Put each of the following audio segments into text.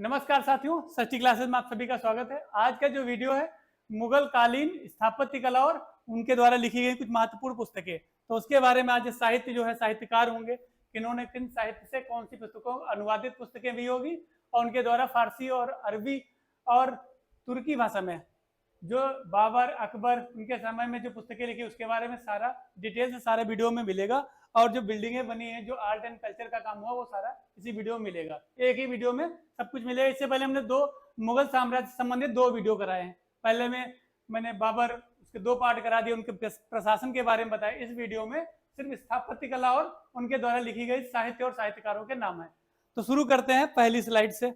नमस्कार साथियों, षष्ठी क्लासेस में आप सभी का स्वागत है। आज का जो वीडियो है मुगल कालीन स्थापत्य कला और उनके द्वारा लिखी गई कुछ महत्वपूर्ण पुस्तकें, तो उसके बारे में आज साहित्य जो है साहित्यकार होंगे, किन्होंने किन साहित्य से कौन सी पुस्तकों अनुवादित पुस्तकें भी होगी और उनके द्वारा फारसी और अरबी और तुर्की भाषा में जो बाबर अकबर उनके समय में जो पुस्तकें लिखी उसके बारे में सारा डिटेल से सारे वीडियो में मिलेगा। और जो बिल्डिंगें बनी है, जो आर्ट एंड कल्चर का काम हुआ, वो सारा इसी वीडियो में मिलेगा। एक ही वीडियो में सब कुछ मिलेगा। इससे पहले हमने दो मुगल साम्राज्य से संबंधित दो वीडियो कराए हैं। पहले में मैंने बाबर उसके दो पार्ट करा दिए, उनके प्रशासन के बारे में बताया। इस वीडियो में सिर्फ स्थापत्य कला और उनके द्वारा लिखी गई साहित्य और साहित्यकारों के नाम है। तो शुरू करते हैं पहली स्लाइड से।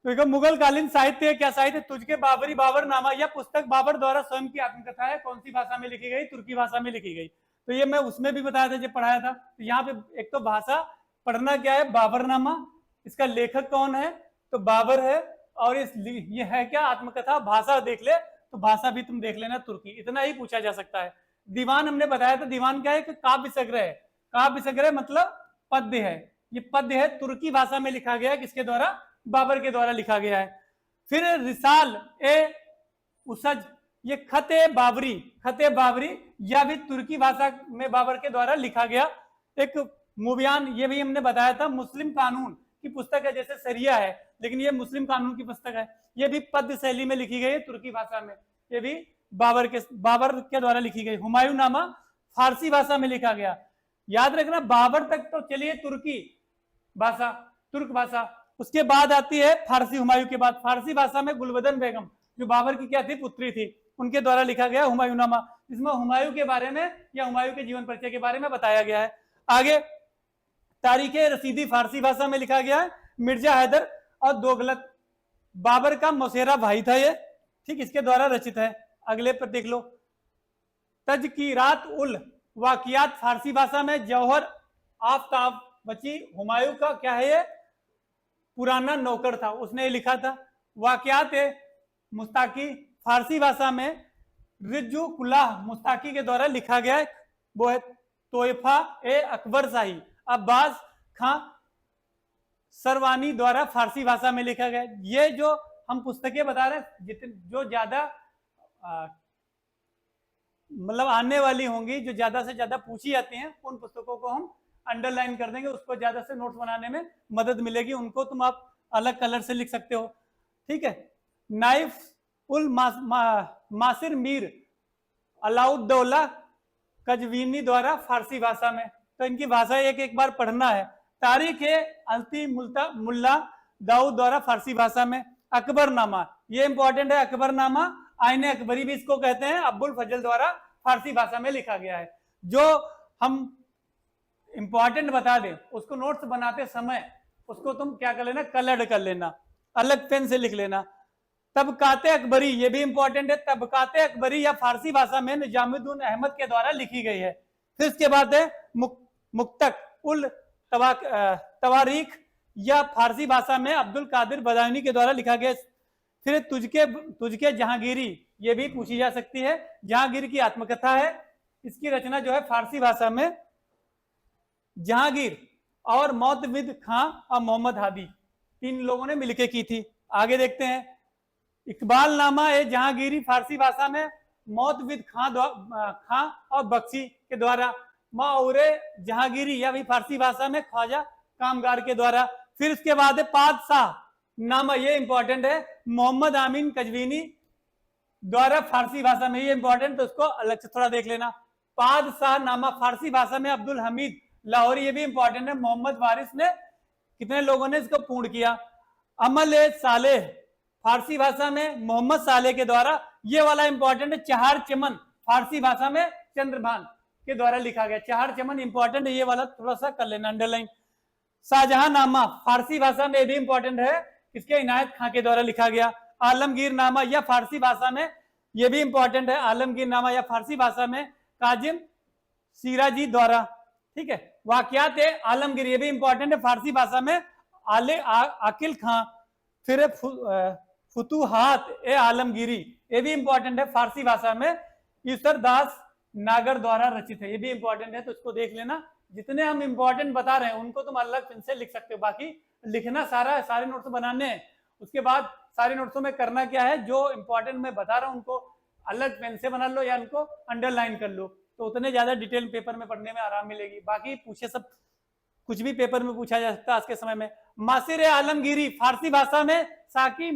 तो मुगल कालीन साहित्य क्या साहित्य? तुझके बाबरी बाबरनामा यह पुस्तक बाबर द्वारा स्वयं की आत्मकथा है। कौन सी भाषा में लिखी गई? तुर्की भाषा में लिखी गई। तो ये मैं उसमें भी बताया था जब पढ़ाया था। तो यहाँ पे एक तो भाषा पढ़ना क्या है, बाबरनामा। इसका लेखक कौन है? तो बाबर है। और ये है क्या? आत्मकथा। भाषा देख ले तो भाषा भी तुम देख लेना तुर्की, इतना ही पूछा जा सकता है। दीवान हमने बताया था। दीवान क्या है? काव्य संग्रह है। काव्य संग्रह मतलब पद्य है। ये पद्य है, तुर्की भाषा में लिखा गया है। किसके द्वारा? बाबर के द्वारा लिखा गया है। फिर रिसाल ए उसज, ये खते बाबरी, खते बाबरी, यह भी तुर्की भाषा में बाबर के द्वारा लिखा गया एक मुबियान, ये भी हमने बताया था। मुस्लिम कानून की पुस्तक है, जैसे सरिया है, लेकिन ये मुस्लिम कानून की पुस्तक है। ये भी पद्य शैली में लिखी गई है तुर्की भाषा में। ये भी बाबर के द्वारा लिखी गई। हुमायूं नामा फारसी भाषा में लिखा गया। याद रखना, बाबर तक तो चलिए तुर्की भाषा, तुर्क भाषा। उसके बाद आती है फारसी। हुमायूं के बाद फारसी भाषा में गुलबदन बेगम, जो बाबर की क्या थी? पुत्री थी, उनके द्वारा लिखा गया हुमायूंनामा। इसमें हुमायूं के बारे में या हुमायूं के जीवन परिचय के बारे में बताया गया है। आगे तारीखे रसीदी फारसी भाषा में लिखा गया है। मिर्जा हैदर और दोगलत, बाबर का मौसेरा भाई था ये, ठीक, इसके द्वारा रचित है। अगले पर देख लो, तजकीरात उल वाकियात फारसी भाषा में। जौहर आफ्ताब बची, हुमायूं का क्या है? ये पुराना नौकर था, उसने लिखा था। वाकियात मुस्ताकी फारसी भाषा में रिजू कुल्लाह मुस्ताकी के द्वारा लिखा गया है। वो है तोयफा ए अकबर शाही अब्बास खां सरवानी द्वारा फारसी भाषा में लिखा गया। ये जो हम पुस्तकें बता रहे हैं, जितने जो ज्यादा मतलब आने वाली होंगी, जो ज्यादा से ज्यादा पूछी जाती हैं, उन पुस्तकों को हम अंडरलाइन कर देंगे। उसको ज्यादा से नोट्स बनाने में मदद मिलेगी। उनको तुम आप अलग कलर से लिख सकते हो, ठीक है। नाइफ उल मासिर मीर अलाउद्दौला कजवीनी द्वारा फारसी भाषा में। तो इनकी भाषा एक बार पढ़ना है। तारीख है अल्ती मुल्ला दाऊद द्वारा फारसी भाषा में। अकबरनामा, ये इंपॉर्टेंट है। अकबरनामा आईने अकबरी भी इसको कहते हैं, अब्बुल फजल द्वारा फारसी भाषा में लिखा गया है। जो हम इंपॉर्टेंट बता दें, उसको नोट्स बनाते समय उसको तुम क्या कर लेना? कलर्ड कर लेना, अलग पेन से लिख लेना। तबकाते अकबरी, ये भी इंपॉर्टेंट है। तबकाते अकबरी या फारसी भाषा में निजामुद्दीन अहमद के द्वारा लिखी गई है। फिर इसके बाद है मुक्तक उल तवारीख या फारसी भाषा में अब्दुल कादिर बदायूनी के द्वारा लिखा गया। फिर तुझके जहांगीरी, ये भी पूछी जा सकती है। जहांगीर की आत्मकथा है। इसकी रचना जो है फारसी भाषा में जहांगीर और मौतविद खां और मोहम्मद हादी, तीन लोगों ने मिलकर की थी। आगे देखते हैं। इकबाल नामा है जहांगीरी फारसी भाषा में मौतविद खां और बख्शी के द्वारा। माउरे जहांगीरी या भी फारसी भाषा में ख्वाजा कामगार के द्वारा। फिर इसके बाद है पादशाह नामा, ये इंपॉर्टेंट है, मोहम्मद आमीन कजवीनी द्वारा फारसी भाषा में। ये इंपॉर्टेंट, तो उसको अलग से थोड़ा देख लेना। पादशाह नामा फारसी भाषा में अब्दुल हमीद लाहौरी, ये भी इंपॉर्टेंट है। मोहम्मद वारिस ने, कितने लोगों ने इसको पूर्ण किया। अमल सालेह फारसी भाषा में मोहम्मद सालेह के द्वारा। ये वाला इंपॉर्टेंट है। चहार चमन फारसी भाषा में चंद्रभान के द्वारा लिखा गया। चहार चमन इंपॉर्टेंट है, ये वाला थोड़ा सा कर लेना अंडरलाइन। शाहजहां नामा फारसी भाषा में भी इंपॉर्टेंट है, इसके इनायत खां के द्वारा लिखा गया। आलमगीर नामा या फारसी भाषा में, ये भी इंपॉर्टेंट है। आलमगीर नामा या फारसी भाषा में काजिम सिराजी द्वारा, ठीक है। वाकियात आलमगीर, ये भी इंपॉर्टेंट है, फारसी भाषा में आकिल खां। फिर फुतुहात ए आलमगीरी, ये भी इंपॉर्टेंट है, फारसी भाषा में ईश्वर दास नागर द्वारा रचित है। ये भी इंपॉर्टेंट है, तो इसको देख लेना। जितने हम इंपॉर्टेंट बता रहे हैं उनको तुम अलग पेन से लिख सकते हो, बाकी लिखना सारे नोट्स बनाने हैं। उसके बाद सारे नोट्सों में करना क्या है, जो इंपॉर्टेंट मैं बता रहा हूँ उनको अलग पेन से बना लो या उनको अंडरलाइन कर लो, तो उतने ज्यादा डिटेल पेपर में पढ़ने में आराम मिलेगी। बाकी पूछे सब कुछ भी पेपर में पूछा जा सकता है आज के समय में। मासिर आलमगीरी फारसी भाषा में साकी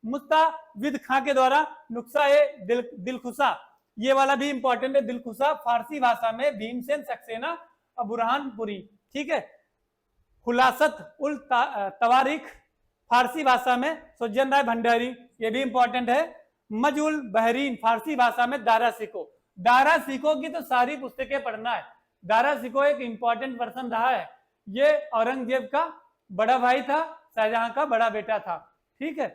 मुस्ताविद खां के द्वारा नुस्खा ए दिलखुशा, ये वाला भी इंपॉर्टेंट है। दिलखुशा फारसी भाषा में भीमसेन सक्सेना बुरहानपुरी, ठीक है। खुलासत उल तवारीख फारसी भाषा में सुजन राय भंडारी, ये भी इंपॉर्टेंट है। मजुल बहरीन फारसी भाषा में दारा सिको। दारा सिको की तो सारी पुस्तकें पढ़ना है। दारा सिको एक इंपॉर्टेंट पर्सन रहा है, ये औरंगजेब का बड़ा भाई था, शाहजहां का बड़ा बेटा था, ठीक है।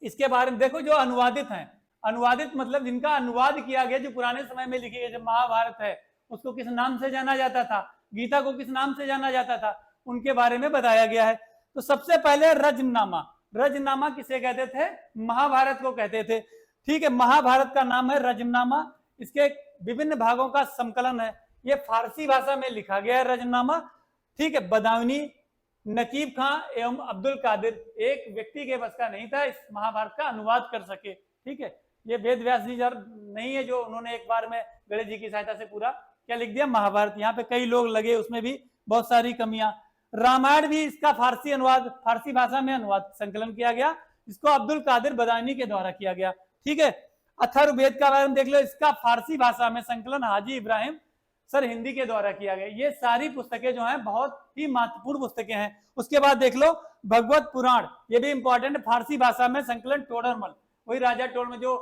इसके बारे में देखो, जो अनुवादित हैं, अनुवादित मतलब जिनका अनुवाद किया गया, जो पुराने समय में लिखी गई, जब महाभारत है उसको किस नाम से जाना जाता था, गीता को किस नाम से जाना जाता था, उनके बारे में बताया गया है। तो सबसे पहले रजनामा, रजनामा किसे कहते थे, महाभारत को कहते थे, ठीक है। महाभारत का नाम है रजनामा, इसके विभिन्न भागों का संकलन है, ये फारसी भाषा में लिखा गया है रजनामा, ठीक है। बदायूनी नकीब खां एवं अब्दुल कादिर, एक व्यक्ति के बस का नहीं था इस महाभारत का अनुवाद कर सके, ठीक है। ये वेद व्यास जी नहीं है जो उन्होंने एक बार में गणेश जी की सहायता से पूरा क्या लिख दिया महाभारत, यहाँ पे कई लोग लगे, उसमें भी बहुत सारी कमियां। रामायण भी इसका फारसी अनुवाद, फारसी भाषा में अनुवाद संकलन किया गया, इसको अब्दुल कादिर बदायूनी के द्वारा किया गया, ठीक है। अथर्ववेद का बारे में देख लो, इसका फारसी भाषा में संकलन हाजी इब्राहिम सर हिंदी के द्वारा किया गया। ये सारी पुस्तकें जो हैं बहुत ही महत्वपूर्ण पुस्तकें हैं। उसके बाद देख लो भगवत पुराण, ये भी इंपॉर्टेंट, फारसी भाषा में संकलन टोडरमल, वही राजा टोडरमल जो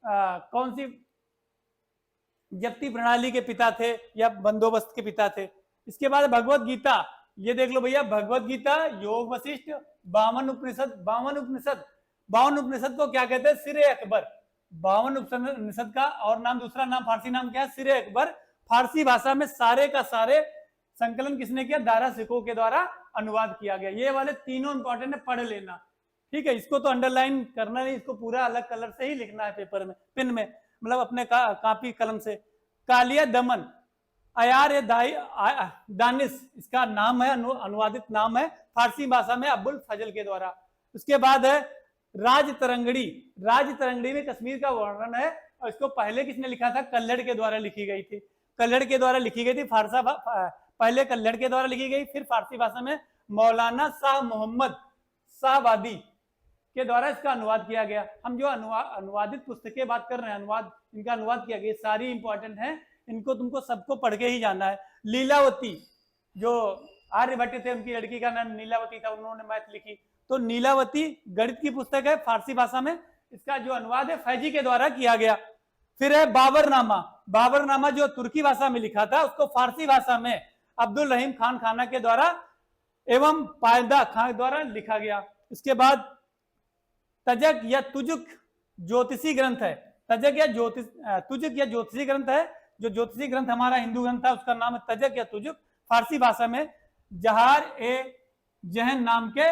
कौन सी जप्ती प्रणाली के पिता थे या बंदोबस्त के पिता थे। इसके बाद भगवत गीता, ये देख लो भैया, भगवत गीता, योग वशिष्ठ, 52 उपनिषद, 52 उपनिषद, 52 उपनिषद को क्या कहते हैं, सिरे अकबर। 52 उपनिषद का और नाम, दूसरा नाम फारसी नाम क्या है, सिरे अकबर। फारसी भाषा में सारे का सारे संकलन किसने किया, दारा सिको के द्वारा अनुवाद किया गया। ये वाले तीनों इंपॉर्टेंट है, पढ़ लेना, ठीक है। इसको तो अंडरलाइन करना नहीं, इसको पूरा अलग कलर से ही लिखना है पेपर में, पेन में, मतलब अपने कापी कलम से। कालिया दमन अयार दानिश इसका नाम है, अनुवादित नाम है फारसी भाषा में अब्बुल फजल के द्वारा। उसके बाद है राज तरंगड़ी, राज तरंगड़ी में कश्मीर का वर्णन है, और इसको पहले किसने लिखा था, कल्लड़ के द्वारा लिखी गई थी, कल्लड़ के द्वारा लिखी गई थी। पहले कल्लड़ के द्वारा लिखी गई, फिर फारसी भाषा में मौलाना शाह मोहम्मद शाहवादी के द्वारा इसका अनुवाद किया गया। हम जो अनुवादित पुस्तकें बात कर रहे हैं, अनुवाद, इनका अनुवाद किया गया, सारी इंपॉर्टेंट है, इनको तुमको सबको पढ़ के ही जाना है। लीलावती, जो आर्यभट्ट थे, उनकी लड़की का नाम नीलावती था, उन्होंने मैथ लिखी, तो नीलावती गणित की पुस्तक है फारसी भाषा में, इसका जो अनुवाद है फैजी के द्वारा किया गया। फिर है बाबरनामा, बाबरनामा जो तुर्की भाषा में लिखा था, उसको फारसी भाषा में अब्दुल रहीम खान खाना के द्वारा एवं पायदा खान द्वारा लिखा गया। इसके बाद तजक या तुजुक ज्योतिषी ग्रंथ है, तजक या तुजुक या ज्योतिषी ग्रंथ है, जो ज्योतिषी ग्रंथ हमारा हिंदू ग्रंथ था उसका नाम है तजक या तुजुक। फारसी भाषा में जहार ए जहन नाम के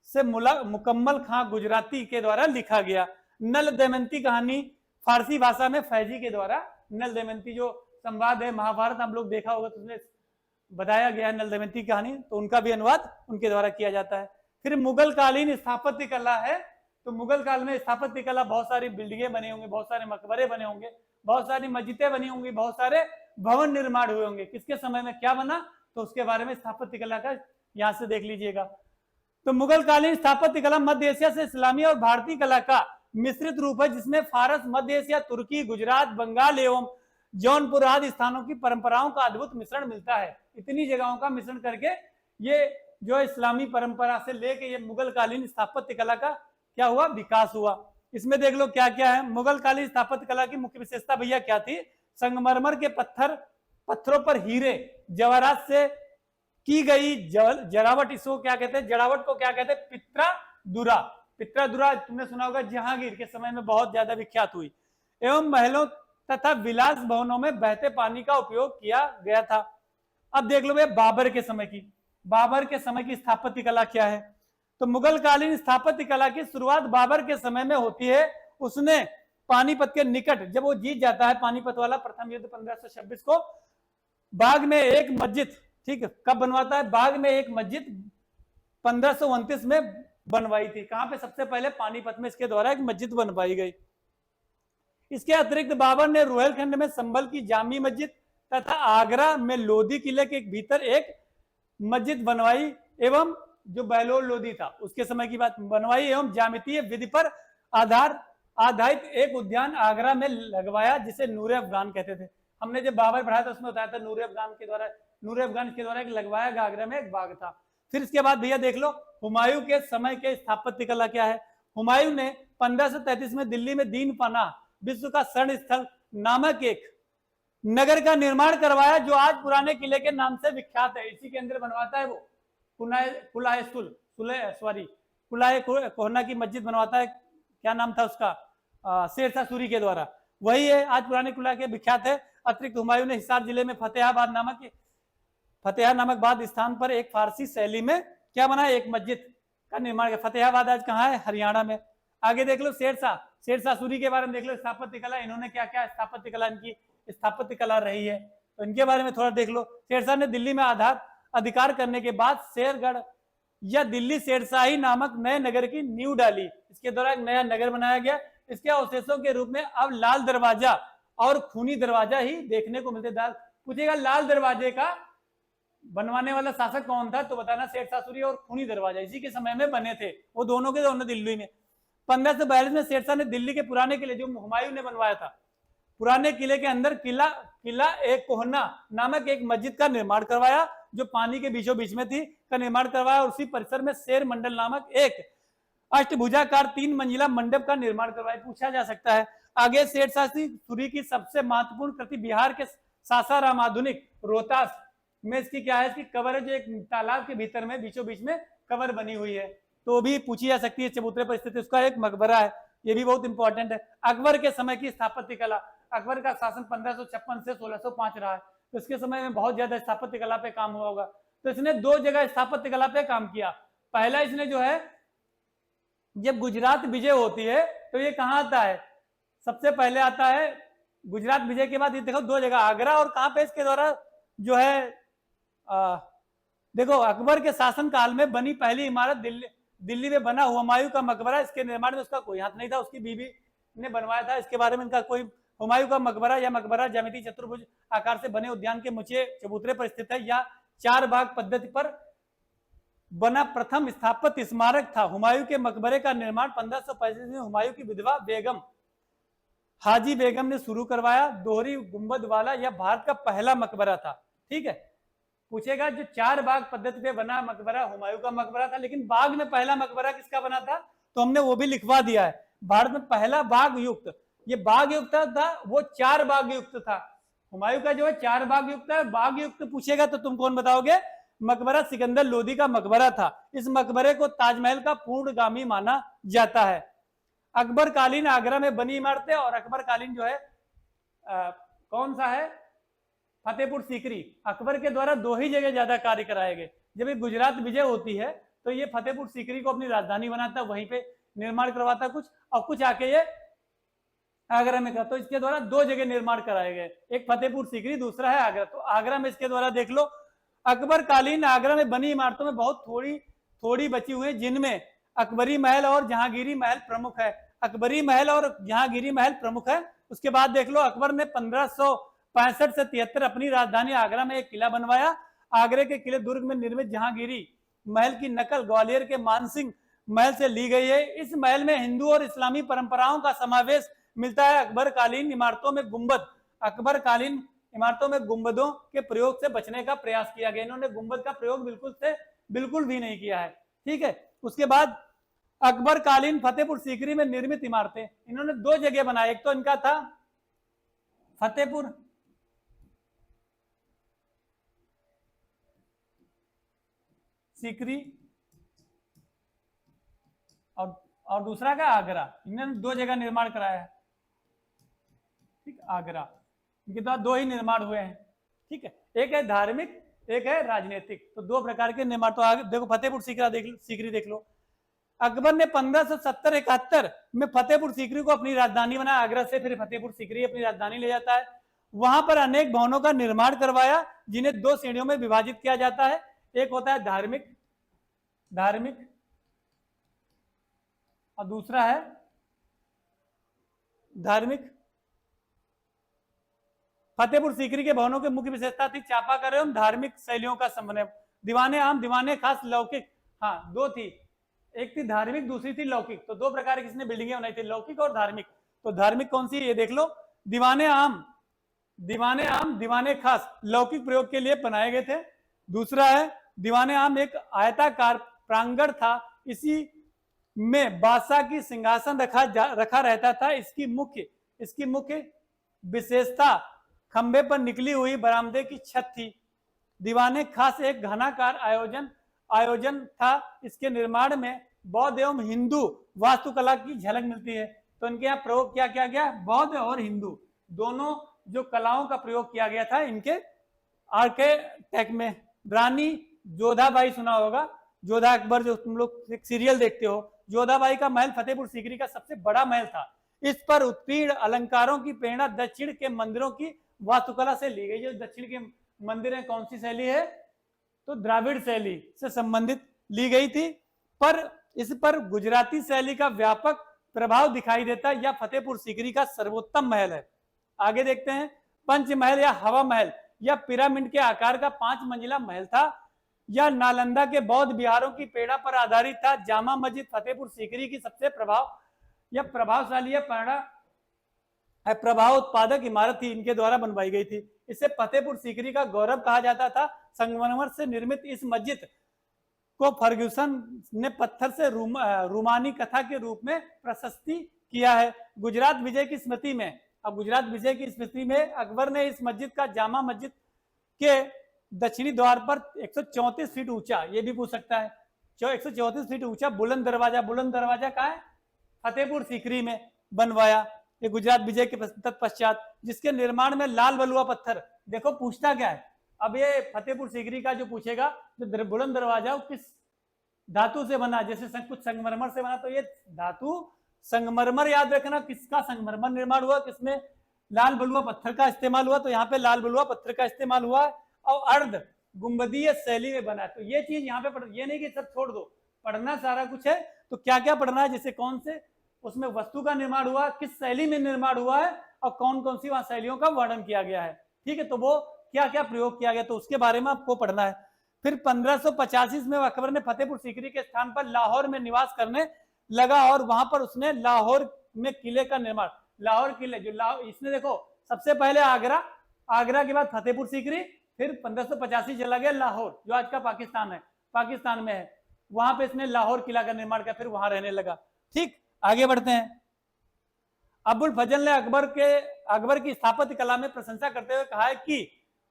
से मुकम्मल खां गुजराती के द्वारा लिखा गया। नल दमयंती कहानी फारसी भाषा में फैजी के द्वारा, नल दमयंती जो संवाद है महाभारत हम लोग देखा होगा, तो उसमें बताया गया है नल दमयंती कहानी, तो उनका भी अनुवाद उनके द्वारा किया जाता है। फिर मुगल कालीन स्थापत्य कला है, तो मुगल काल में स्थापत्य कला, बहुत सारी बिल्डिंगें बने होंगे, बहुत सारे मकबरे बने होंगे, बहुत सारी मस्जिदें बनी होंगी, बहुत सारे भवन निर्माण हुए होंगे। किसके समय में क्या बना, तो उसके बारे में स्थापत्य कला का यहाँ से देख लीजिएगा। तो मुगल कालीन स्थापत्य कला मध्य एशिया से इस्लामी और भारतीय कला का मिश्रित रूप है, जिसमें फारस, मध्य एशिया, तुर्की, गुजरात, बंगाल एवं जौनपुर आदि स्थानों की परंपराओं का अद्भुत मिश्रण मिलता है। इतनी जगहों का मिश्रण करके ये जो इस्लामी परंपरा से लेके ये मुगल कालीन स्थापत्य कला का क्या हुआ, विकास हुआ। इसमें देख लो क्या क्या है। मुगल कालीन स्थापत्य कला की मुख्य विशेषता भैया क्या थी, संगमरमर के पत्थरों पर हीरे जवाहरात से की गई जड़ावट, इसको क्या कहते हैं, जड़ावट को क्या कहते हैं, पित्रादुरा। पित्रादुरा तुमने सुना होगा, जहांगीर के समय में बहुत ज्यादा विख्यात हुई। एवं महलों तथा विलास भवनों में बहते पानी का उपयोग किया गया था। अब देख लो भैया बाबर के समय की, बाबर के समय की स्थापत्य कला क्या है। तो मुगल कालीन स्थापत्य कला की शुरुआत बाबर के समय में होती है। उसने पानीपत के निकट, जब वो जीत जाता है पानीपत वाला प्रथम युद्ध 1526 को, बाग में एक मस्जिद, ठीक है, कब बनवाता है? बाग में एक मस्जिद 1529 में बनवाई थी। कहां पे? सबसे पहले पानीपत में इसके द्वारा एक मस्जिद बनवाई गई। इसके अतिरिक्त बाबर ने रोहिलखंड में संभल की जामी मस्जिद तथा आगरा में लोधी किले के भीतर एक मस्जिद बनवाई एवं जो बहलोल लोधी था उसके समय की बात बनवाई एवं ज्यामितीय विधि पर आधारित एक उद्यान आगरा में लगवाया जिसे नूरे अफगान कहते थे। हमने जब बाबर पढ़ाया था उसमें बताया था नूरे अफगान के द्वारा एक लगवाया गया आगरा में एक बाग था। फिर इसके बाद भैया देख लो हुमायूं के समय के स्थापत्य कला क्या है। हुमायूं ने 1533 में दिल्ली में दीन पनाह विश्व का शरण स्थल नामक एक नगर का निर्माण करवाया जो आज पुराने किले के नाम से विख्यात है। इसी के अंदर बनवाता है वो कुलाय कोहना की मस्जिद बनवाता है। क्या नाम था उसका? शेरशाह सूरी के द्वारा, वही है आज पुराने किला के विख्यात है। अतिरिक्त हुमायूं ने हिसार जिले में फतेहा नामक बाद स्थान पर एक फारसी शैली में क्या बना? एक मस्जिद का निर्माण किया। फतेहाबाद आज कहाँ है? हरियाणा में। आगे देख लो शेरशाह सूरी के बारे में देख लो, स्थापत्य कला, इन्होंने क्या क्या स्थापत्य कला इनकी स्थापत्य कला रही है तो इनके बारे में थोड़ा देख लो। शेरशाह ने दिल्ली में अधिकार करने के बाद शेरगढ़ या दिल्ली शेरशाही नामक नए नगर की नींव डाली। इसके द्वारा एक नया नगर बनाया गया। इसके अवशेषों के रूप में अब लाल दरवाजा और खूनी दरवाजा ही देखने को मिलते। पूछेगा लाल दरवाजे का बनवाने वाला शासक कौन था तो बताना शेरशाह सूरी, और खूनी दरवाजा इसी के समय में बने थे, वो दोनों के दोनों दिल्ली में। 1542 में शेरशाह ने दिल्ली के पुराने किले जो हुमायूं ने बनवाया था, पुराने किले के अंदर किला एक कोहना नामक एक मस्जिद का निर्माण करवाया जो पानी के बीचों बीच में थी, का निर्माण करवाया। और उसी परिसर में शेर मंडल नामक एक अष्टभुजाकार 3 मंजिला मंडप का निर्माण करवाया। पूछा जा सकता है। आगे शेरशाह सूरी की सबसे महत्वपूर्ण कृति बिहार के सासाराम आधुनिक रोहतास में इसकी क्या है? इसकी कबर है जो एक तालाब के भीतर में बीचों बीच में कबर बनी हुई है, तो भी पूछी जा सकती है। चबूतरे पर स्थित उसका एक मकबरा है, ये भी बहुत इंपॉर्टेंट है। अकबर के समय की स्थापत्य कला, अकबर का शासन 1556 से 1605 रहा है, तो इसके समय में बहुत ज्यादा स्थापत्य कला पे काम हुआ होगा। तो इसने 2 जगह स्थापत्य कला पे काम किया। पहला इसने जो है जब गुजरात विजय होती है तो ये कहाँ आता है? सबसे पहले आता है गुजरात विजय के बाद ये देखो 2 जगह आगरा और कहाँ पे इसके द्वारा जो है देखो अकबर के शासन काल में बनी पहली इमारत दिल्ली में बना हुमायूं का मकबरा। इसके निर्माण में उसका कोई हाथ नहीं था, उसकी बीवी ने बनवाया था। इसके बारे में इनका कोई हुमायूं का मकबरा या मकबरा ज्यामिति चतुर्भुज आकार से बने उद्यान के मुचे चबूतरे पर स्थित है या 4 बाग पद्धति पर बना प्रथम स्थापत्य स्मारक था। हुमायूं के मकबरे का निर्माण 1535 में हुमायूं की विधवा बेगम हाजी बेगम ने शुरू करवाया। दोहरी गुंबद वाला यह भारत का पहला मकबरा था। ठीक है, पूछेगा जो 4 बाग पद्धति पे बना मकबरा हुमायूं का मकबरा था, लेकिन बाग में पहला मकबरा किसका बना था तो हमने वो भी लिखवा दिया है। भारत में पहला बाग युक्त, ये बाग युक्त था, वो 4 बाग युक्त था। हुमायूं का जो है 4 बाग युक्त है। बाग युक्त पूछेगा तो तुम कौन बताओगे? मकबरा सिकंदर लोधी का मकबरा था। इस मकबरे को ताजमहल का पूर्णगामी माना जाता है। अकबर कालीन आगरा में बनी इमारतें और अकबर कालीन जो है कौन सा है? फतेहपुर सीकरी। अकबर के द्वारा 2 ही जगह ज्यादा कार्य कराए गए। जब ये गुजरात विजय होती है तो ये फतेहपुर सीकरी को अपनी राजधानी बनाता, वहीं पे निर्माण करवाता कुछ, और कुछ आके ये आगरा में का। तो इसके द्वारा 2 जगह निर्माण कराए गए, एक फतेहपुर सीकरी, दूसरा है आगरा। तो आगरा में इसके द्वारा देख लो अकबर कालीन आगरा में बनी इमारतों में बहुत थोड़ी बची हुई, जिनमें अकबरी महल और जहांगीरी महल प्रमुख है। अकबरी महल और जहांगीरी महल प्रमुख है। उसके बाद देख लो अकबर ने 1565 से 73 अपनी राजधानी आगरा में एक किला बनवाया। आगरे के किले दुर्ग में निर्मित जहांगीरी महल की नकल ग्वालियर के मानसिंह महल से ली गई है। इस महल में हिंदू और इस्लामी परंपराओं का समावेश मिलता है। अकबर कालीन इमारतों में गुंबदों के प्रयोग से बचने का प्रयास किया गया। इन्होंने गुंबद का प्रयोग बिल्कुल भी नहीं किया है। ठीक है, उसके बाद अकबर कालीन फतेहपुर सीकरी में निर्मित इमारतें इन्होंने 2 जगह बनाई। एक तो इनका था फतेहपुर सीकरी और दूसरा का आगरा। इन्होंने 2 जगह निर्माण कराया है। ठीक, आगरा, इनके द्वारा 2 ही निर्माण हुए हैं। ठीक है, एक है धार्मिक, एक है राजनीतिक, तो 2 प्रकार के निर्माण। तो आगे देखो फतेहपुर सीकरी देख लो। अकबर ने 1570-71 में फतेहपुर सीकरी को अपनी राजधानी बनाया। आगरा से फिर फतेहपुर सीकरी अपनी राजधानी ले जाता है। वहां पर अनेक भवनों का निर्माण करवाया जिन्हें 2 श्रेणियों में विभाजित किया जाता है। एक होता है धार्मिक और दूसरा है धार्मिक। फतेहपुर सीकरी के भवनों की मुख्य विशेषता थी चापाकार एवं धार्मिक शैलियों का समन्वय। दीवाने आम, दीवाने खास, लौकिक, हाँ 2 थी, एक थी धार्मिक, दूसरी थी लौकिक। तो 2 प्रकार की किसने बिल्डिंगें बनाई थी, लौकिक और धार्मिक। तो धार्मिक कौन सी है ये देख लो, दीवाने आम, दीवाने खास लौकिक प्रयोग के लिए बनाए गए थे। दूसरा है दीवाने आम एक आयताकार प्रांगण था, इसी में बादशाह की सिंहासन रखा रहता था। इसकी मुख्य विशेषता खंबे पर निकली हुई बरामदे की छत थी। दीवाने खास एक घनाकार आयोजन था। इसके निर्माण में बौद्ध एवं हिंदू वास्तुकला की झलक मिलती है। तो इनके यहाँ प्रयोग क्या किया गया, बौद्ध और हिंदू दोनों जो कलाओं का प्रयोग किया गया था इनके आर्किटेक्ट में। रानी जोधाबाई सुना होगा, जोधा अकबर, जो तुम लोग एक सीरियल देखते हो, जोधाबाई का महल फतेहपुर सीकरी का सबसे बड़ा महल था। इस पर उत्कीर्ण अलंकारों की प्रेरणा दक्षिण के मंदिरों की वास्तुकला से ली गई। जो दक्षिण के मंदिर है कौन सी शैली है, तो द्राविड़ शैली से संबंधित ली गई थी, पर इस पर गुजराती शैली का व्यापक प्रभाव दिखाई देता है। यह फतेहपुर सीकरी का सर्वोत्तम महल है। आगे देखते हैं पंचमहल या हवा महल। यह पिरामिड के आकार का 5 मंजिला महल था। यह नालंदा के बौद्ध विहारों की प्रेरणा पर आधारित था। जामा मस्जिद फतेहपुर सीकरी की सबसे प्रभावशाली प्रभाव उत्पादक इमारत थी, इनके द्वारा बनवाई गई थी। इसे फतेहपुर सीकरी का गौरव कहा जाता था। संगमरमर से निर्मित इस मस्जिद को फर्ग्यूसन ने पत्थर से रूमानी कथा के रूप में प्रशस्ति किया है। गुजरात विजय की स्मृति में अकबर ने इस मस्जिद का जामा मस्जिद के दक्षिणी द्वार पर 134 फीट ऊंचा, ये भी पूछ सकता है, 134 फीट ऊंचा बुलंद दरवाजा कहाँ है, फतेहपुर सीकरी में बनवाया। ये गुजरात विजय के तत्पश्चात, जिसके निर्माण में लाल बलुआ पत्थर, देखो पूछता क्या है, अब ये फतेहपुर सीकरी का जो पूछेगा, जो बुलंद दरवाजा किस धातु से बना, जैसे कुछ संगमरमर से बना, तो ये धातु संगमरमर याद रखना, किसका संगमरमर निर्माण हुआ, किसमें लाल बलुआ पत्थर का इस्तेमाल हुआ, तो यहाँ पे लाल बलुआ पत्थर का इस्तेमाल हुआ और अर्ध गुंबदीय शैली में बना। तो ये चीज यहाँ पे ये नहीं कि सब छोड़ दो, पढ़ना सारा कुछ है। तो क्या क्या पढ़ना है, जैसे कौन से उसमें वस्तु का निर्माण हुआ, किस शैली में निर्माण हुआ है और कौन कौन सी वहां शैलियों का वर्णन किया गया है। ठीक है, तो वो क्या क्या प्रयोग किया गया, तो उसके बारे में आपको पढ़ना है। फिर 1585 में अकबर ने फतेहपुर सीकरी के स्थान पर लाहौर में निवास करने लगा और वहां पर उसने लाहौर में किले का निर्माण, लाहौर किले जो इसने देखो सबसे पहले आगरा के बाद फतेहपुर सीकरी, फिर 1585 चला गया लाहौर जो आज का पाकिस्तान में है, वहां पे इसने लाहौर किला का निर्माण किया, फिर वहां रहने लगा। ठीक, आगे बढ़ते हैं। अबुल फजल ने अकबर की स्थापत्य कला में प्रशंसा करते हुए कहा है कि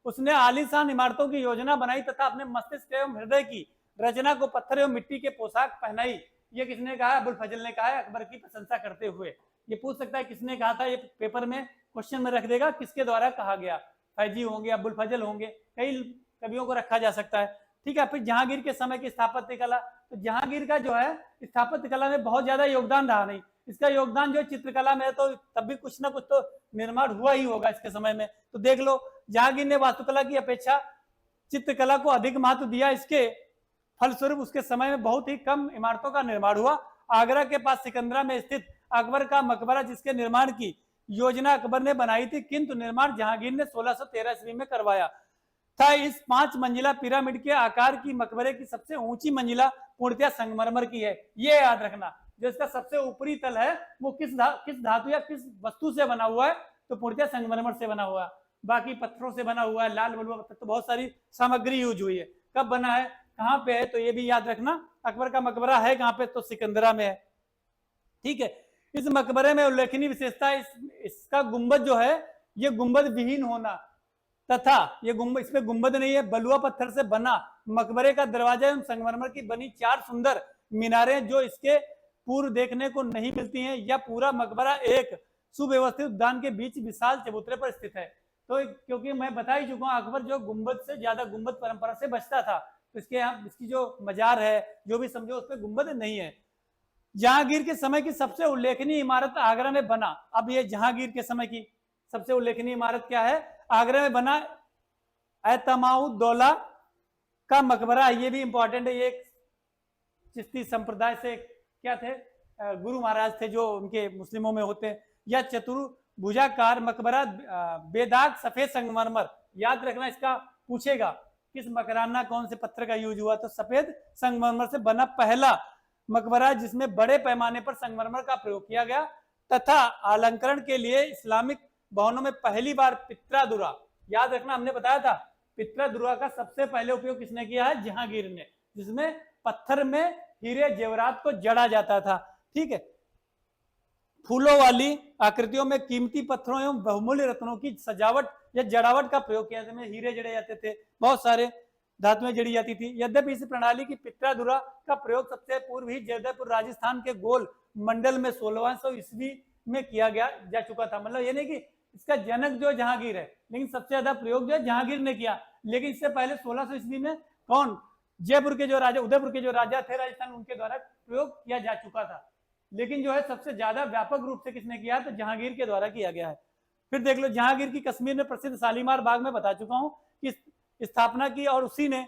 उसने आलीशान इमारतों की योजना बनाई तथा अपने मस्तिष्क एवं हृदय की रचना को पत्थर एवं मिट्टी के पोशाक पहनाई। ये किसने कहा है, अबुल फजल ने कहा है, अकबर की प्रशंसा करते हुए। ये पूछ सकता है किसने कहा था, ये पेपर में क्वेश्चन में रख देगा किसके द्वारा कहा गया, फैजी होंगे, अबुल फजल होंगे, कई कवियों को रखा जा सकता है। ठीक है, फिर जहांगीर के समय की स्थापत्य कला, तो जहांगीर का जो है स्थापत्य कला में बहुत ज्यादा योगदान रहा नहीं, इसका योगदान जो चित्रकला में है, तो तब भी कुछ ना कुछ तो निर्माण हुआ ही होगा इसके समय में। तो देख लो, जहांगीर ने वास्तुकला की अपेक्षा चित्रकला को अधिक महत्व दिया, इसके फलस्वरूप उसके समय में बहुत ही कम इमारतों का निर्माण हुआ। आगरा के पास सिकंदरा में स्थित अकबर का मकबरा, जिसके निर्माण की योजना अकबर ने बनाई थी, किंतु निर्माण जहांगीर ने 1613 ईस्वी में करवाया था। इस 5 मंजिला पिरामिड के आकार की मकबरे की सबसे ऊंची मंजिला पूर्णतः संगमरमर की है। ये याद रखना, जो इसका सबसे ऊपरी तल है वो किस धातु या किस वस्तु से बना हुआ है, तो पूर्णतः संगमरमर से बना हुआ है। बाकी पत्थरों से बना हुआ है, लाल बलुआ पत्थर, तो बहुत सारी सामग्री यूज हुई है। कब बना है, कहाँ पे है, तो ये भी याद रखना। अकबर का मकबरा है कहाँ पे, तो सिकंदरा में है। ठीक है, इस मकबरे में उल्लेखनीय विशेषता इसका गुंबद जो है, ये गुंबद विहीन होना तथा ये गुंबद, इसमें गुंबद नहीं है, बलुआ पत्थर से बना मकबरे का दरवाजा एवं संगमरमर की बनी 4 सुंदर मीनारें जो इसके पूर्व देखने को नहीं मिलती हैं। यह पूरा मकबरा एक सुव्यवस्थित उद्यान के बीच विशाल चबूतरे पर स्थित है। तो क्योंकि मैं बता ही चुका हूँ, अकबर जो गुंबद से ज्यादा गुंबद परंपरा से बचता था, तो इसके यहाँ इसकी जो मजार है, जो भी समझो, उसमें गुंबद नहीं है। जहांगीर के समय की सबसे उल्लेखनीय इमारत आगरा में बना। अब ये जहांगीर के समय की सबसे उल्लेखनीय इमारत क्या है, आगरा में बना एतमाउद्दौला का मकबरा, ये भी इंपॉर्टेंट है। ये चिश्ती संप्रदाय से क्या थे, गुरु महाराज थे जो उनके मुस्लिमों में होते हैं। या चतुर्भुजाकार मकबरा बेदाग सफेद संगमरमर, याद रखना इसका पूछेगा किस मकराना कौन से पत्थर का यूज हुआ, तो सफेद संगमरमर से बना पहला मकबरा जिसमें बड़े पैमाने पर संगमरमर का प्रयोग किया गया, तथा अलंकरण के लिए इस्लामिक भवनों में पहली बार पित्रादुरा, याद रखना हमने बताया था पित्रादुरा का सबसे पहले उपयोग किसने किया है, जहांगीर ने, जिसमें पत्थर में हीरे जेवरात को जड़ा जाता था। ठीक है, फूलों वाली आकृतियों में कीमती पत्थरों एवं बहुमूल्य रत्नों की सजावट या जड़ावट का प्रयोग किया, जिसमें हीरे जड़े जाते थे, बहुत सारे धातुएं जड़ी जाती थी। यद्यपि इस प्रणाली की पित्रादुरा का प्रयोग सबसे पूर्व ही जयदेवपुर राजस्थान के गोल मंडल में 1600 ईस्वी में किया गया जा चुका था। मतलब ये नहीं कि इसका जनक जो जहांगीर है, लेकिन सबसे ज्यादा प्रयोग जो जहांगीर ने किया, लेकिन इससे पहले 1600 ईस्वी में कौन, जयपुर के जो राजा, उदयपुर के जो राजा थे राजस्थान, उनके द्वारा प्रयोग किया जा चुका था। लेकिन जो है सबसे ज्यादा व्यापक रूप से किसने किया, तो जहांगीर के द्वारा किया गया है। फिर देख लो, जहांगीर की कश्मीर में प्रसिद्ध शालीमार बाग में बता चुका हूं कि स्थापना की, और उसी ने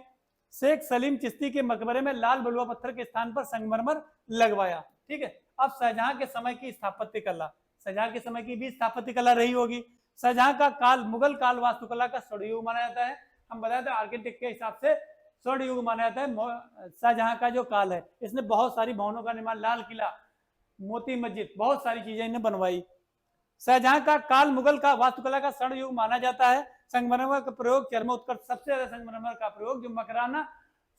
शेख सलीम चिश्ती के मकबरे में लाल बलुआ पत्थर के स्थान पर संगमरमर लगवाया। ठीक है, अब शाहजहां के समय की स्थापत्य कला, शाहजहां के समय की भी स्थापत्य कला रही होगी। शाहजहां का काल मुगल काल वास्तुकला का स्वर्णयुग माना जाता है। हम बताए थे आर्किटेक्ट के हिसाब से स्वर्णयुग माना जाता है शाहजहां का जो काल है। इसने बहुत सारी भवनों का निर्माण, लाल किला, मोती मस्जिद, बहुत सारी चीजें इन्हें बनवाई। शाहजहां का काल मुगल का वास्तुकला का स्वर्ण युग माना जाता है। संगमरमर का प्रयोग चर्म उत्कर्ष, सबसे ज्यादा संगमरमर का प्रयोग जो मकराना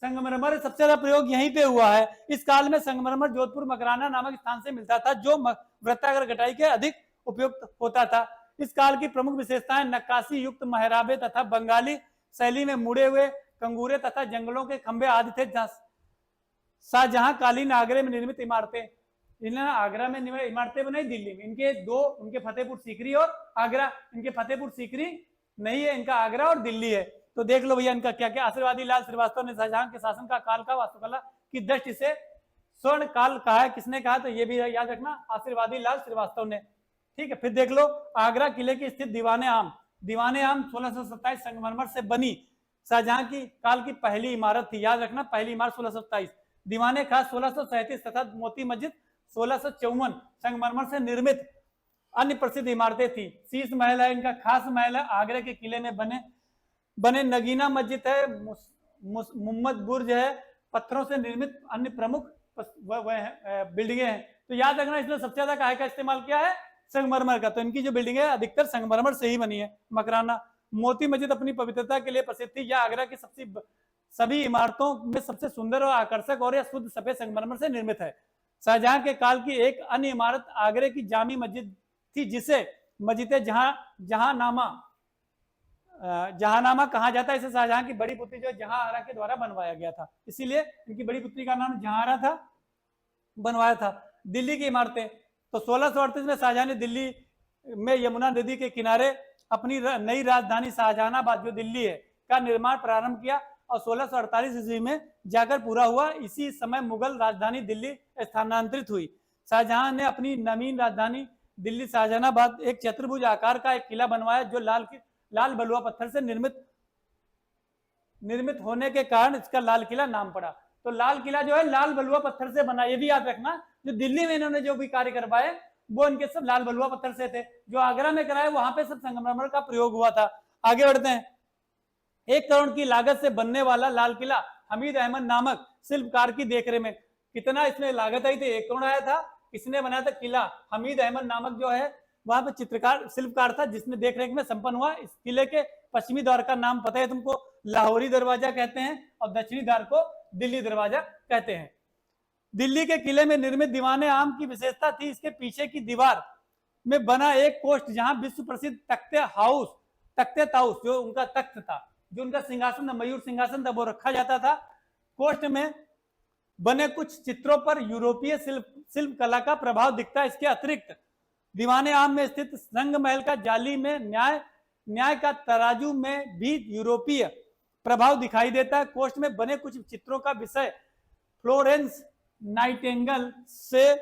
संगमरमर सबसे ज्यादा प्रयोग यहीं पे हुआ है। इस काल में संगमरमर जोधपुर मकराना नामक स्थान से मिलता था, जो वृत्ताकार गटाई के अधिक उपयुक्त होता था। इस काल की प्रमुख विशेषताएं नक्काशी युक्त महराबे तथा बंगाली शैली में मुड़े हुए कंगूरे तथा जंगलों के खंभे आदि थे। शाहजहां कालीन आगरे में निर्मित इमारतें, इन्होंने आगरा में इमारतें बनाई, दिल्ली में। इनके दो, उनके फतेहपुर सीकरी और आगरा, इनके फतेहपुर सीकरी नहीं है, इनका आगरा और दिल्ली है। तो देख लो भैया इनका क्या क्या। आशीर्वादी लाल श्रीवास्तव ने शाहजहां के शासन का काल का वास्तुकला की दृष्टि से स्वर्ण काल कहा है। किसने कहा, तो ये भी याद रखना, आशीर्वादी लाल श्रीवास्तव ने। ठीक है, फिर देख लो, आगरा किले की स्थित दीवाने आम, दीवाने आम 1627 संगमरमर से बनी शाहजहां की काल की पहली इमारत थी। याद रखना, पहली इमारत 1627। दीवाने खास 1637 तथा मोती मस्जिद 1654 संगमरमर से निर्मित अन्य प्रसिद्ध इमारतें थी। शीश महल है, इनका खास महल है, आगरा के किले में बने नगीना मस्जिद है, मुहम्मद बुर्ज है, पत्थरों से निर्मित अन्य प्रमुख बिल्डिंगें हैं। तो याद रखना, इसमें सबसे ज्यादा काहे का इस्तेमाल किया है, संगमरमर का। तो इनकी जो बिल्डिंग है अधिकतर संगमरमर से ही बनी है। मकराना मोती मस्जिद अपनी पवित्रता के लिए प्रसिद्ध थी। यह आगरा की सभी इमारतों में सबसे सुंदर और आकर्षक और यह शुद्ध सफेद संगमरमर से निर्मित है। शाहजहां के काल की एक अन्य इमारत आगरे की जामी मस्जिद थी, जिसे मस्जिद जहांनामा कहा जाता है। इसे शाहजहां की बड़ी पुत्री जो जहांआरा के द्वारा बनवाया गया था, इसीलिए इनकी बड़ी पुत्री का नाम जहांआरा था, बनवाया था। दिल्ली की इमारतें, तो 1638 में शाहजहां ने दिल्ली में यमुना नदी के किनारे अपनी नई राजधानी शाहजहानाबाद जो दिल्ली है का निर्माण प्रारंभ किया और 1648 ईस्वी में जाकर पूरा हुआ। इसी समय मुगल राजधानी दिल्ली स्थानांतरित हुई। शाहजहां ने अपनी नवीन राजधानी दिल्ली शाहजहानाबाद एक चतुर्भुज आकार का एक किला बनवाया, जो लाल बलुआ पत्थर से निर्मित होने के कारण इसका लाल किला नाम पड़ा। तो लाल किला जो है लाल बलुआ पत्थर से बना, ये भी याद रखना। जो दिल्ली में इन्होंने जो भी कार्य करवाए वो इनके सब लाल बलुआ पत्थर से थे। जो आगरा में कराए वहां पे सब संगमरमर का प्रयोग हुआ था। आगे बढ़ते हैं। 1 करोड़ की लागत से बनने वाला लाल किला हमीद अहमद नामक शिल्पकार की देखरेख में, कितना इसमें लागत आई थी, 1 करोड़ आया था। किसने बनाया था, किला हमीद अहमद नामक जो है वहां पे चित्रकार शिल्पकार था, जिसने देखरेख में संपन्न हुआ। इस किले के पश्चिमी द्वार का नाम पता है तुमको, लाहौरी दरवाजा कहते हैं, और दक्षिणी द्वार को दिल्ली दरवाजा कहते हैं। दिल्ली के किले में निर्मित दीवाने आम की विशेषता थी इसके पीछे की दीवार में बना एक कोष्ठ, जहां विश्व प्रसिद्ध तख्ते ताउस जो उनका तख्त था, जो उनका सिंहासन था, मयूर सिंहासन था, वो रखा जाता था। कोष्ठ में बने कुछ चित्रों पर यूरोपीय शिल्प कला का प्रभाव दिखता है। इसके अतिरिक्त दीवाने आम में स्थित संग महल का जाली में न्याय का तराजू में भी यूरोपीय प्रभाव दिखाई देता है। कोष्ठ में बने कुछ चित्रों का विषय फ्लोरेंस नाइटिंगेल से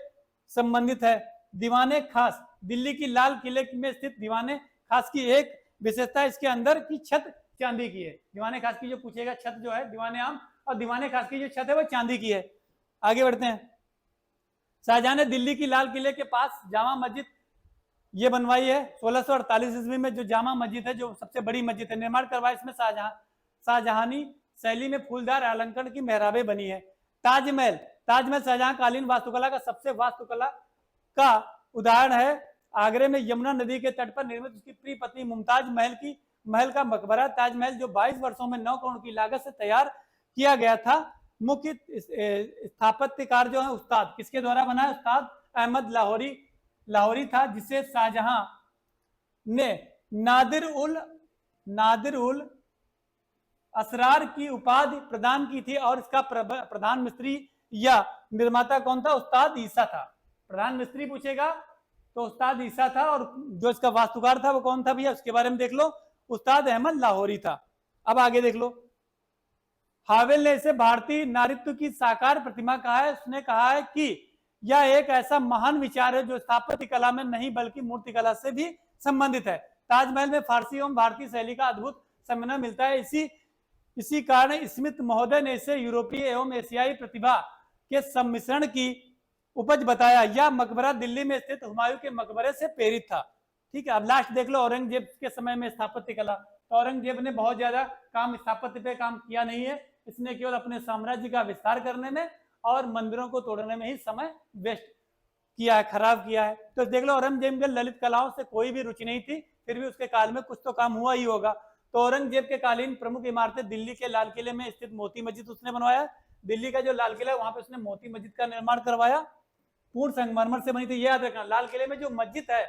संबंधित है। दीवाने खास, दिल्ली की लाल किले में स्थित दीवाने खास की एक विशेषता इसके अंदर की छत चांदी की है। दीवाने खास की जो पूछेगा छत जो है दीवाने आम और दीवाने खास की जो छत है वो चांदी की है। आगे बढ़ते हैं। शाहजहां ने दिल्ली की लाल किले के पास जामा मस्जिद ये बनवाई है 1648 ईस्वी में। जो जामा मस्जिद है जो सबसे बड़ी मस्जिद है, निर्माण करवाया इसमें शाहजहानी शैली में फूलदार अलंकरण की मेहराबें बनी है। ताजमहल, ताजमहल शाहजहां कालीन वास्तुकला का सबसे वास्तुकला का उदाहरण है। आगरे में यमुना नदी के तट पर निर्मित उसकी प्रिय पत्नी मुमताज महल का मकबरा ताजमहल जो 22 वर्षों में 9 करोड़ की लागत से तैयार किया गया था। मुख्य स्थापत्यकार जो है उस्ताद किसके द्वारा बना है? उस्ताद अहमद लाहौरी था, जिसे शाहजहां ने नादिर उल असरार की उपाधि प्रदान की थी और इसका प्रधान मिस्त्री या निर्माता कौन था? उस्ताद ईसा था। प्रधान मिस्त्री पूछेगा तो उस्ताद ईसा था, और जो इसका वास्तुकार था वो कौन था भैया? उसके बारे में देख लो, उस्ताद अहमद लाहौरी था। अब आगे देख लो। हावेल ने इसे भारतीय नारीत्व की साकार प्रतिमा कहा है। उसने कहा है कि यह एक ऐसा महान विचार है जो स्थापत्य कला में नहीं बल्कि मूर्ति कला से भी संबंधित है। ताजमहल में फारसी एवं भारतीय शैली का अद्भुत सम्मेलन मिलता है। इसी कारण स्मिथ महोदय ने इसे यूरोपीय एवं एशियाई प्रतिभा के सम्मिश्रण की उपज बताया। यह मकबरा दिल्ली में स्थित हुमायूं के मकबरे से प्रेरित था। ठीक है, अब लास्ट देख लो। औरंगजेब के समय में स्थापत्य कला, तो औरंगजेब ने बहुत ज्यादा काम स्थापत्य पे काम किया नहीं है। इसने केवल अपने साम्राज्य का विस्तार करने में और मंदिरों को तोड़ने में ही समय वेस्ट किया है, खराब किया है। तो देख लो, औरंगजेब के ललित कलाओं से कोई भी रुचि नहीं थी, फिर भी उसके काल में कुछ तो काम हुआ ही होगा। तो औरंगजेब के कालीन प्रमुख इमारतें दिल्ली के लाल किले में स्थित मोती मस्जिद उसने बनवाया। दिल्ली का जो लाल किला है वहां पे उसने मोती मस्जिद का निर्माण करवाया, पूर्ण संगमरमर से बनी थी। याद रखना, लाल किले में जो मस्जिद है,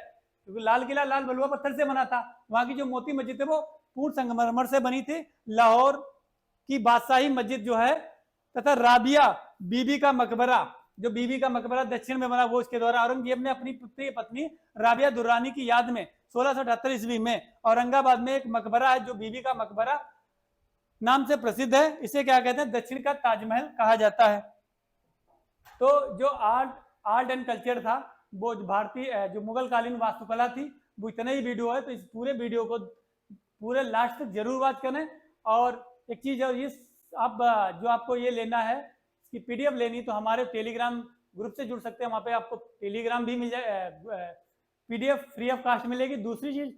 क्योंकि लाल किला लाल बलुआ पत्थर से बना था, वहां की जो मोती मस्जिद है वो पूर्ण संगमरमर से बनी थी। लाहौर की बादशाही मस्जिद जो है तथा राबिया बीबी का मकबरा, जो बीबी का मकबरा दक्षिण में बना, वो इसके द्वारा औरंगजेब ने अपनी पत्नी राबिया दुर्रानी की याद में 1678 ईस्वी में औरंगाबाद में एक मकबरा है जो बीबी का मकबरा नाम से प्रसिद्ध है। इसे क्या कहते हैं? दक्षिण का ताजमहल कहा जाता है। तो जो आर्ट एंड कल्चर था वो भारतीय जो मुगल कालीन वास्तुकला थी वो इतना ही वीडियो है। तो इस पूरे वीडियो को पूरे लास्ट तक जरूर वॉच करें। और एक चीज है, ये आप जो आपको ये लेना है, इसकी पीडीएफ लेनी, तो हमारे टेलीग्राम ग्रुप से जुड़ सकते हैं। वहां पे आपको टेलीग्राम भी मिल जाए, पीडीएफ फ्री ऑफ कास्ट मिलेगी। दूसरी चीज,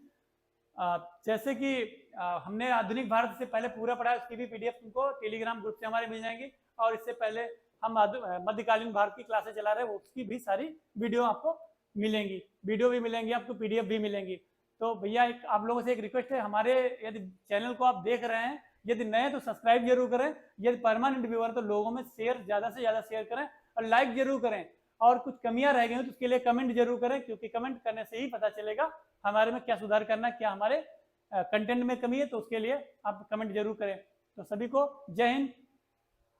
जैसे कि हमने आधुनिक भारत से पहले पूरा पढ़ा है, उसकी भी पीडीएफ तुमको टेलीग्राम ग्रुप से हमारे मिल जाएंगी। और इससे पहले हम मध्यकालीन भारत की क्लासेस चला रहे हैं, उसकी भी सारी वीडियो आपको मिलेंगी, वीडियो भी मिलेंगी आपको, पीडीएफ भी मिलेंगी। तो भैया एक आप लोगों से एक रिक्वेस्ट है, हमारे यदि चैनल को आप देख रहे हैं, यदि नए तो सब्सक्राइब जरूर करें, यदि परमानेंट व्यूअर तो लोगों में शेयर ज्यादा से ज्यादा शेयर करें और लाइक जरूर करें। और कुछ कमियां रह गई तो उसके लिए कमेंट जरूर करें, क्योंकि कमेंट करने से ही पता चलेगा हमारे में क्या सुधार करना है, क्या हमारे कंटेंट में कमी है। तो उसके लिए आप कमेंट जरूर करें। तो सभी को जय हिंद,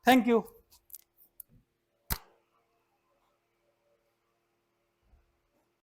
थैंक यू।